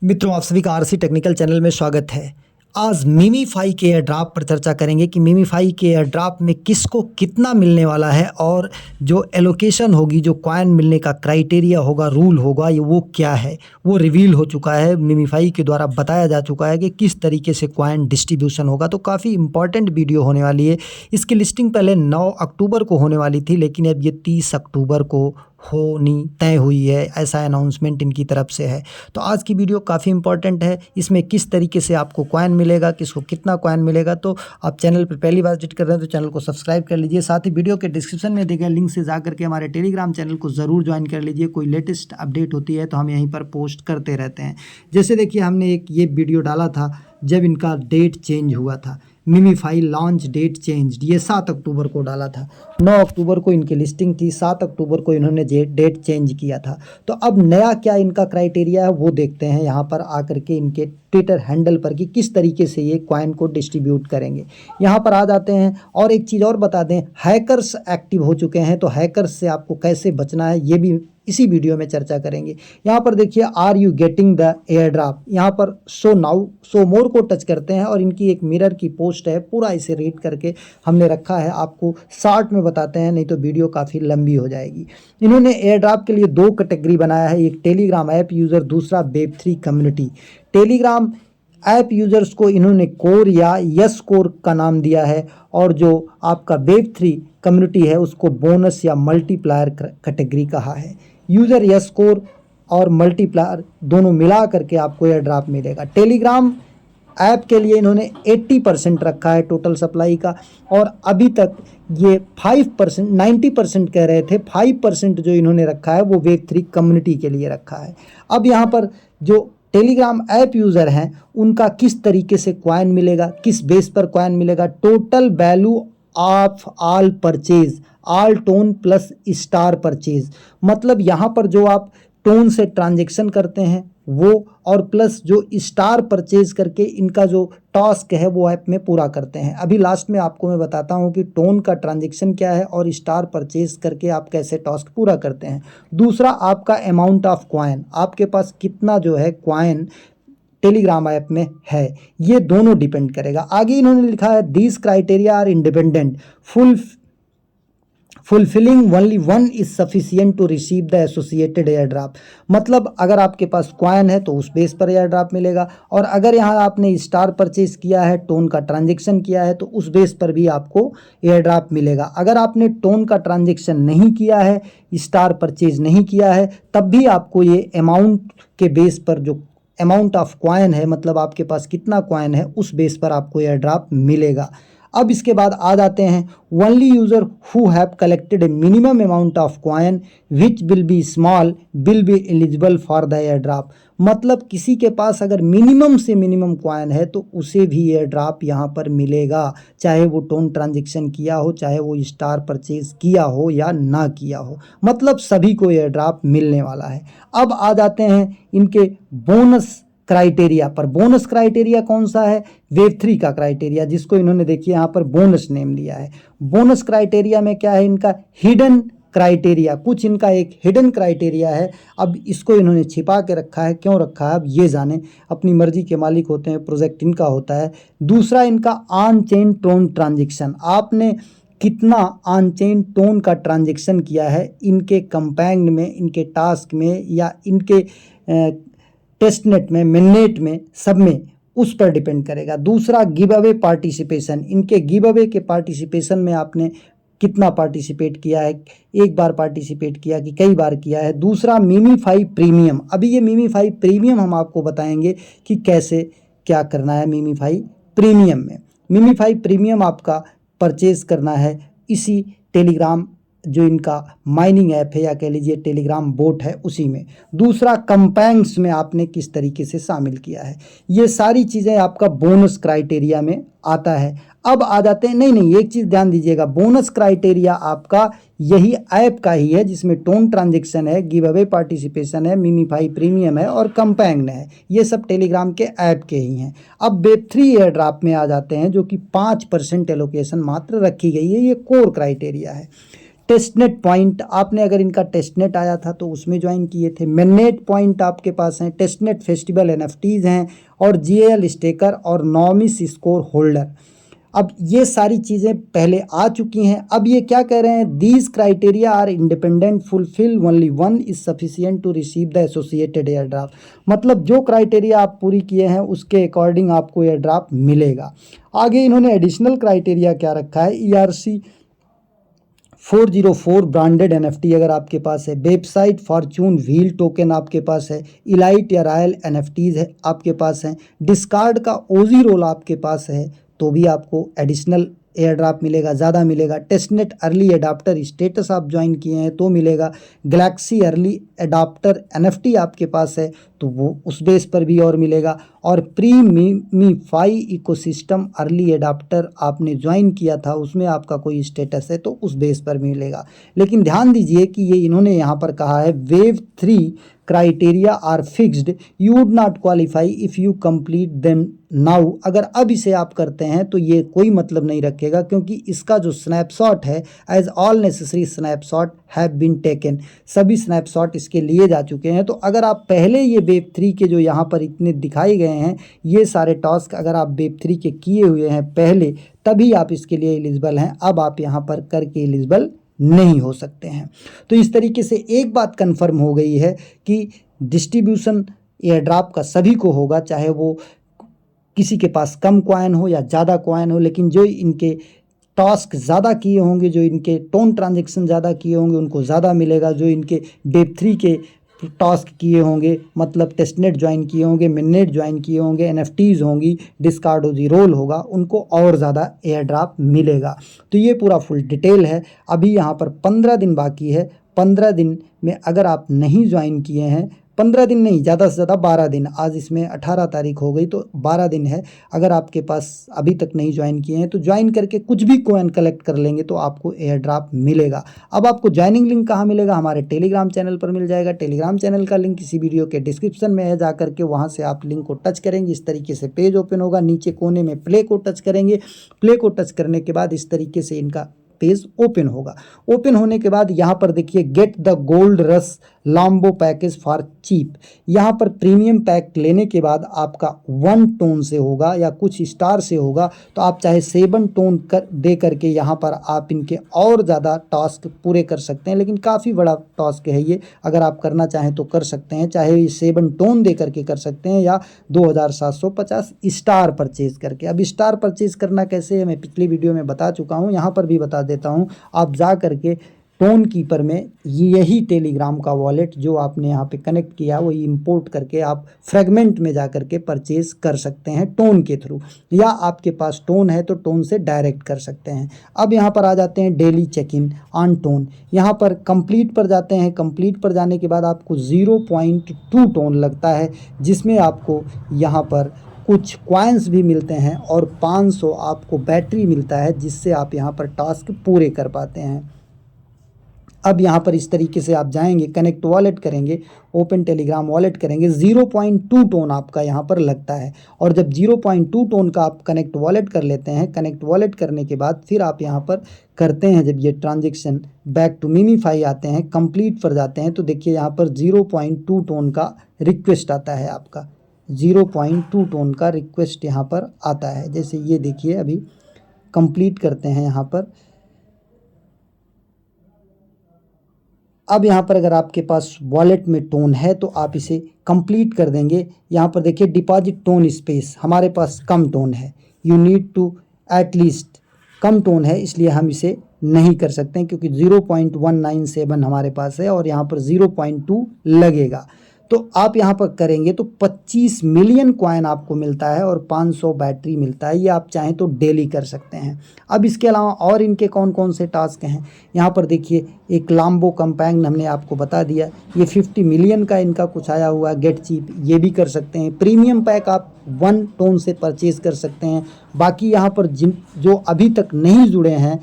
मित्रों, आप सभी का आरसी टेक्निकल चैनल में स्वागत है। आज मीमीफाई के एयर ड्रॉप पर चर्चा करेंगे कि मीमीफाई के एयर ड्रॉप में किसको कितना मिलने वाला है और जो एलोकेशन होगी, जो कॉइन मिलने का क्राइटेरिया होगा, रूल होगा, ये वो क्या है, वो रिवील हो चुका है। मीमीफाई के द्वारा बताया जा चुका है कि किस तरीके से कॉइन डिस्ट्रीब्यूशन होगा। तो काफ़ी इंपॉर्टेंट वीडियो होने वाली है। इसकी लिस्टिंग पहले 9 अक्टूबर को होने वाली थी, लेकिन अब ये 30 अक्टूबर को होनी तय हुई है, ऐसा अनाउंसमेंट इनकी तरफ से है। तो आज की वीडियो काफ़ी इंपॉर्टेंट है। इसमें किस तरीके से आपको कॉइन मिलेगा, किसको कितना कॉइन मिलेगा। तो आप चैनल पर पहली बार विजिट कर रहे हैं तो चैनल को सब्सक्राइब कर लीजिए। साथ ही वीडियो के डिस्क्रिप्शन में दिए गए लिंक से जा करके हमारे टेलीग्राम चैनल को ज़रूर ज्वाइन कर लीजिए। कोई लेटेस्ट अपडेट होती है तो हम यहीं पर पोस्ट करते रहते हैं। जैसे देखिए, हमने एक ये वीडियो डाला था जब इनका डेट चेंज हुआ था, मीमीफाई लॉन्च डेट चेंज, ये 7 अक्टूबर को डाला था। 9 अक्टूबर को इनकी लिस्टिंग थी, 7 अक्टूबर को इन्होंने डेट चेंज किया था। तो अब नया क्या इनका क्राइटेरिया है वो देखते हैं यहाँ पर आकर के इनके ट्विटर हैंडल पर कि किस तरीके से ये कॉइन को डिस्ट्रीब्यूट करेंगे। यहाँ पर आ जाते हैं। और एक चीज़ और बता दें, हैकर्स एक्टिव हो चुके हैं, तो हैकर्स से आपको कैसे बचना है ये भी इसी वीडियो में चर्चा करेंगे। यहाँ पर देखिए, are you getting the air drop, यहाँ पर शो नाउ शो मोर को टच करते हैं और इनकी एक मिरर की पोस्ट है, पूरा इसे रीड करके हमने रखा है। आपको शॉर्ट में बताते हैं, नहीं तो वीडियो काफ़ी लंबी हो जाएगी। इन्होंने एयर ड्रॉप के लिए 2 कैटेगरी बनाया है, एक टेलीग्राम ऐप यूज़र, दूसरा Web3 community. Telegram app users को इन्होंने कोर या यस कोर का नाम दिया है, और जो आपका वेब3 कम्युनिटी है उसको बोनस या मल्टीप्लायर कैटेगरी कहा है। यूज़र यस कोर और मल्टीप्लायर दोनों मिला करके आपको एयर ड्रॉप मिलेगा। टेलीग्राम ऐप के लिए इन्होंने 80% रखा है टोटल सप्लाई का, और अभी तक ये 5%, 90% कह रहे थे, 5% जो इन्होंने रखा है वो वेब3 कम्युनिटी के लिए रखा है। अब यहाँ पर जो टेलीग्राम ऐप यूज़र हैं उनका किस तरीके से कॉइन मिलेगा, किस बेस पर कॉइन मिलेगा, total value of all purchase, all tone plus star purchase, मतलब यहाँ पर जो आप टोन से ट्रांजेक्शन करते हैं वो, और प्लस जो स्टार परचेज करके इनका जो टास्क है वो ऐप में पूरा करते हैं। अभी लास्ट में आपको मैं बताता हूँ कि टोन का ट्रांजेक्शन क्या है और स्टार परचेज करके आप कैसे टास्क पूरा करते हैं। दूसरा, आपका अमाउंट ऑफ कॉइन, आपके पास कितना जो है कॉइन टेलीग्राम ऐप में है, ये दोनों डिपेंड करेगा। आगे इन्होंने लिखा है these criteria are independent, fulfilling only one is sufficient to receive the associated air drop. मतलब अगर आपके पास कॉइन है तो उस बेस पर एयर ड्रॉप मिलेगा, और अगर यहाँ आपने स्टार परचेज किया है, टोन का ट्रांजेक्शन किया है, तो उस बेस पर भी आपको एयर ड्रॉप मिलेगा। अगर आपने टोन का ट्रांजेक्शन नहीं किया है, स्टार परचेज नहीं किया है, तब भी आपको ये अमाउंट के बेस पर जो अमाउंट ऑफ कॉइन है, मतलब आपके पास कितना कॉइन है, उस बेस पर आपको एयर ड्रॉप मिलेगा। अब इसके बाद आ जाते हैं, only user who have collected A minimum amount of coin which will be small will be eligible for the air drop. मतलब किसी के पास अगर मिनिमम से मिनिमम कॉइन है तो उसे भी एयर ड्रॉप यहाँ पर मिलेगा, चाहे वो टोन ट्रांजेक्शन किया हो, चाहे वो स्टार परचेज किया हो या ना किया हो, मतलब सभी को एयर ड्रॉप मिलने वाला है। अब आ जाते हैं इनके बोनस क्राइटेरिया पर। बोनस क्राइटेरिया कौन सा है? वेब3 का क्राइटेरिया, जिसको इन्होंने देखिए यहाँ पर बोनस नेम दिया है। बोनस क्राइटेरिया में क्या है इनका? हिडन क्राइटेरिया, कुछ इनका एक हिडन क्राइटेरिया है। अब इसको इन्होंने छिपा के रखा है, क्यों रखा है अब ये जाने, अपनी मर्जी के मालिक होते हैं, प्रोजेक्ट इनका होता है। दूसरा इनका ऑन चेन टोन ट्रांजेक्शन, आपने कितना ऑन चेन टोन का ट्रांजेक्शन किया है इनके कंपाउंड में, इनके टास्क में, या इनके टेस्टनेट में, मिननेट में, सब में, उस पर डिपेंड करेगा। दूसरा, गिव अवे पार्टिसिपेशन, इनके गिव अवे के पार्टिसिपेशन में आपने कितना पार्टिसिपेट किया है, एक बार पार्टिसिपेट किया कि कई बार किया है। दूसरा, मीमीफाई प्रीमियम, अभी ये मीमीफाई प्रीमियम हम आपको बताएंगे कि कैसे क्या करना है। मीमीफाई प्रीमियम में, मीमीफाई प्रीमियम आपका परचेज करना है इसी टेलीग्राम जो इनका माइनिंग ऐप है, या कह लीजिए टेलीग्राम बोट है, उसी में। दूसरा, कंपाउंड्स में आपने किस तरीके से शामिल किया है, ये सारी चीज़ें आपका बोनस क्राइटेरिया में आता है। अब आ जाते हैं, नहीं एक चीज़ ध्यान दीजिएगा, बोनस क्राइटेरिया आपका यही ऐप का ही है, जिसमें टोन ट्रांजेक्शन है, गिव अवे पार्टिसिपेशन है, मीमीफाई प्रीमियम है और कंपाउंड है, ये सब टेलीग्राम के ऐप के ही हैं। अब वेब3 एयर ड्रॉप में आ जाते हैं, जो कि 5% एलोकेशन मात्र रखी गई है, ये कोर क्राइटेरिया है। टेस्टनेट पॉइंट, आपने अगर इनका टेस्टनेट आया था तो उसमें ज्वाइन किए थे। मिडनेट पॉइंट आपके पास हैं, टेस्टनेट फेस्टिवल एनएफटीज़ हैं, और जीएल स्टेकर और नॉमिस स्कोर होल्डर। अब ये सारी चीज़ें पहले आ चुकी हैं। अब ये क्या कह रहे हैं, these criteria are independent, fulfill only one is sufficient to receive the associated air draft. मतलब जो क्राइटेरिया आप पूरी किए हैं उसके अकॉर्डिंग आपको एयर ड्राफ्ट मिलेगा। आगे इन्होंने एडिशनल क्राइटेरिया क्या रखा है, ERC 404 ब्रांडेड एनएफटी अगर आपके पास है, वेबसाइट फॉर्चून व्हील टोकन आपके पास है, इलाइट या रॉयल एनएफटीज़ है आपके पास हैं, डिस्कार्ड का ओजी रोल आपके पास है तो भी आपको एडिशनल एयर ड्राफ्ट मिलेगा, ज़्यादा मिलेगा। टेस्टनेट अर्ली एडाप्टर स्टेटस आप ज्वाइन किए हैं तो मिलेगा। गैलेक्सी अर्ली एडाप्टर एनएफटी आपके पास है तो वो उस बेस पर भी और मिलेगा। और प्री मीफाई इकोसिस्टम अर्ली एडाप्टर आपने ज्वाइन किया था, उसमें आपका कोई स्टेटस है तो उस बेस पर मिलेगा। लेकिन ध्यान दीजिए कि ये इन्होंने यहाँ पर कहा है wave 3 criteria are fixed, you would not qualify if you complete them now. अगर अब इसे आप करते हैं तो ये कोई मतलब नहीं रखेगा, क्योंकि इसका जो स्नैपशॉट है, as all necessary snapshot have been taken, सभी स्नैपशॉट इसके लिए जा चुके हैं। तो अगर आप पहले ये वेब 3 के जो यहाँ पर इतने दिखाए गए हैं, ये सारे टास्क अगर आप वेब 3 के किए हुए हैं पहले, तभी आप इसके लिए एलिजिबल हैं। अब आप यहाँ पर करके एलिजिबल नहीं हो सकते हैं। तो इस तरीके से एक बात कंफर्म हो गई है कि डिस्ट्रीब्यूशन एयर ड्राफ्ट का सभी को होगा, चाहे वो किसी के पास कम कॉइन हो या ज़्यादा कॉइन हो। लेकिन जो इनके टास्क ज़्यादा किए होंगे, जो इनके टोन ट्रांजैक्शन ज़्यादा किए होंगे, उनको ज़्यादा मिलेगा। जो इनके वेब 3 के टास्क किए होंगे, मतलब टेस्टनेट ज्वाइन किए होंगे, मिडनेट ज्वाइन किए होंगे, एनएफटीज़ होंगी, डिस्कार्ड ओजी रोल होगा, उनको और ज़्यादा एयर ड्राफ्ट मिलेगा। तो ये पूरा फुल डिटेल है। अभी यहाँ पर 15 दिन बाकी है। 15 दिन में अगर आप नहीं ज्वाइन किए हैं, 15 दिन नहीं, ज़्यादा से ज़्यादा 12 दिन, आज इसमें 18 तारीख हो गई तो 12 दिन है। अगर आपके पास अभी तक नहीं ज्वाइन किए हैं तो ज्वाइन करके कुछ भी कॉइन कलेक्ट कर लेंगे तो आपको एयर ड्राफ्ट मिलेगा। अब आपको ज्वाइनिंग लिंक कहाँ मिलेगा, हमारे टेलीग्राम चैनल पर मिल जाएगा। टेलीग्राम चैनल का लिंक इसी वीडियो के डिस्क्रिप्शन में है, जा करके वहाँ से आप लिंक को टच करेंगे, इस तरीके से पेज ओपन होगा। नीचे कोने में प्ले को टच करेंगे, प्ले को टच करने के बाद इस तरीके से इनका पेज ओपन होगा। ओपन होने के बाद यहाँ पर देखिए get the gold rush Lambo package for cheap. यहाँ पर प्रीमियम पैक लेने के बाद आपका 1 टोन से होगा या कुछ स्टार से होगा, तो आप चाहे 7 टोन दे करके यहाँ पर आप इनके और ज़्यादा टास्क पूरे कर सकते हैं। लेकिन काफ़ी बड़ा टास्क है ये, अगर आप करना चाहें तो कर सकते हैं। चाहे 7 टोन दे करके कर सकते हैं या 2750 स्टार परचेज करके। अब स्टार परचेज करना कैसे है मैं पिछली वीडियो में बता चुका हूँ, यहाँ पर भी बता देता हूँ। आप जा करके टोन कीपर में यही टेलीग्राम का वॉलेट जो आपने यहाँ पे कनेक्ट किया वही इंपोर्ट करके आप फ्रेगमेंट में जा करके परचेज कर सकते हैं टोन के थ्रू, या आपके पास टोन है तो टोन से डायरेक्ट कर सकते हैं। अब यहाँ पर आ जाते हैं daily check in on tone. यहाँ पर कंप्लीट पर जाते हैं। कंप्लीट पर जाने के बाद आपको 0.2 टोन लगता है, जिसमें आपको यहाँ पर कुछ कॉइन्स भी मिलते हैं और 500 आपको बैटरी मिलता है, जिससे आप यहाँ पर टास्क पूरे कर पाते हैं। अब यहाँ पर इस तरीके से आप जाएंगे, कनेक्ट वॉलेट करेंगे, ओपन टेलीग्राम वॉलेट करेंगे, 0.2 टोन आपका यहाँ पर लगता है। और जब 0.2 टोन का आप कनेक्ट वॉलेट कर लेते हैं, कनेक्ट वॉलेट करने के बाद फिर आप यहाँ पर करते हैं, जब ये ट्रांजेक्शन बैक टू मिमीफाई आते हैं, कंप्लीट पर जाते हैं, तो देखिए यहाँ पर 0.2 टोन का रिक्वेस्ट आता है आपका, 0.2 टोन का रिक्वेस्ट यहाँ पर आता है। जैसे ये देखिए अभी कंप्लीट करते हैं यहाँ पर। अब यहाँ पर अगर आपके पास वॉलेट में टोन है तो आप इसे कंप्लीट कर देंगे। यहाँ पर देखिए डिपॉजिट टोन स्पेस, हमारे पास कम टोन है, यू नीड टू एटलीस्ट, कम टोन है इसलिए हम इसे नहीं कर सकते हैं, क्योंकि 0.197 हमारे पास है और यहाँ पर 0.2 लगेगा। तो आप यहाँ पर करेंगे तो 25 मिलियन कॉइन आपको मिलता है और 500 बैटरी मिलता है। ये आप चाहें तो डेली कर सकते हैं। अब इसके अलावा और इनके कौन कौन से टास्क हैं, यहाँ पर देखिए एक लाम्बो कंपैंग हमने आपको बता दिया, ये 50 मिलियन का इनका कुछ आया हुआ है, गेट चीप, ये भी कर सकते हैं। प्रीमियम पैक आप 1 टोन से परचेज़ कर सकते हैं। बाकी यहाँ पर जिन जो अभी तक नहीं जुड़े हैं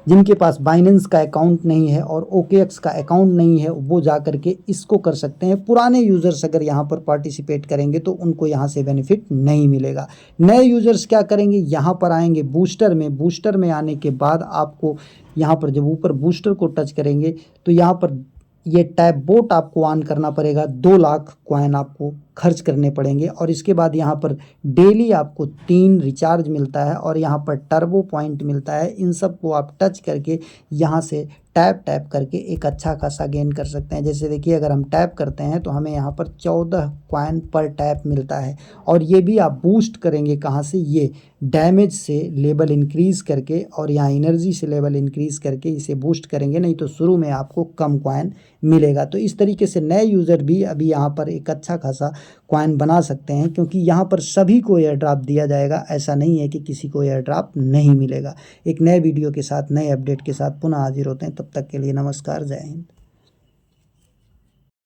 जिनके पास बाइनेंस का अकाउंट नहीं है और OKX का अकाउंट नहीं है वो जा करके इसको कर सकते हैं। पुराने यूज़र्स अगर यहाँ पर पार्टिसिपेट करेंगे तो उनको यहाँ से बेनिफिट नहीं मिलेगा। नए यूज़र्स क्या करेंगे, यहाँ पर आएंगे बूस्टर में आने के बाद आपको यहाँ पर जब ऊपर बूस्टर को टच करेंगे तो यहाँ पर ये टैब बोट आपको ऑन करना पड़ेगा। 2 लाख कॉइन आपको खर्च करने पड़ेंगे और इसके बाद यहाँ पर डेली आपको 3 रिचार्ज मिलता है और यहाँ पर टर्बो पॉइंट मिलता है। इन सब को आप टच करके यहाँ से टैप करके एक अच्छा खासा गेन कर सकते हैं। जैसे देखिए अगर हम टैप करते हैं तो हमें यहाँ पर 14 कॉइन पर टैप मिलता है और ये भी आप बूस्ट करेंगे कहाँ से, ये डैमेज से लेवल इंक्रीज़ करके और यहाँ एनर्जी से लेवल इंक्रीज़ करके इसे बूस्ट करेंगे, नहीं तो शुरू में आपको कम कॉइन मिलेगा। तो इस तरीके से नए यूज़र भी अभी यहाँ पर एक अच्छा खासा कॉइन बना सकते हैं, क्योंकि यहाँ पर सभी को एयर ड्रॉप दिया जाएगा। ऐसा नहीं है कि किसी को एयर ड्रॉप नहीं मिलेगा। एक नए वीडियो के साथ, नए अपडेट के साथ पुनः हाजिर होते हैं। तब तक के लिए नमस्कार, जय हिंद।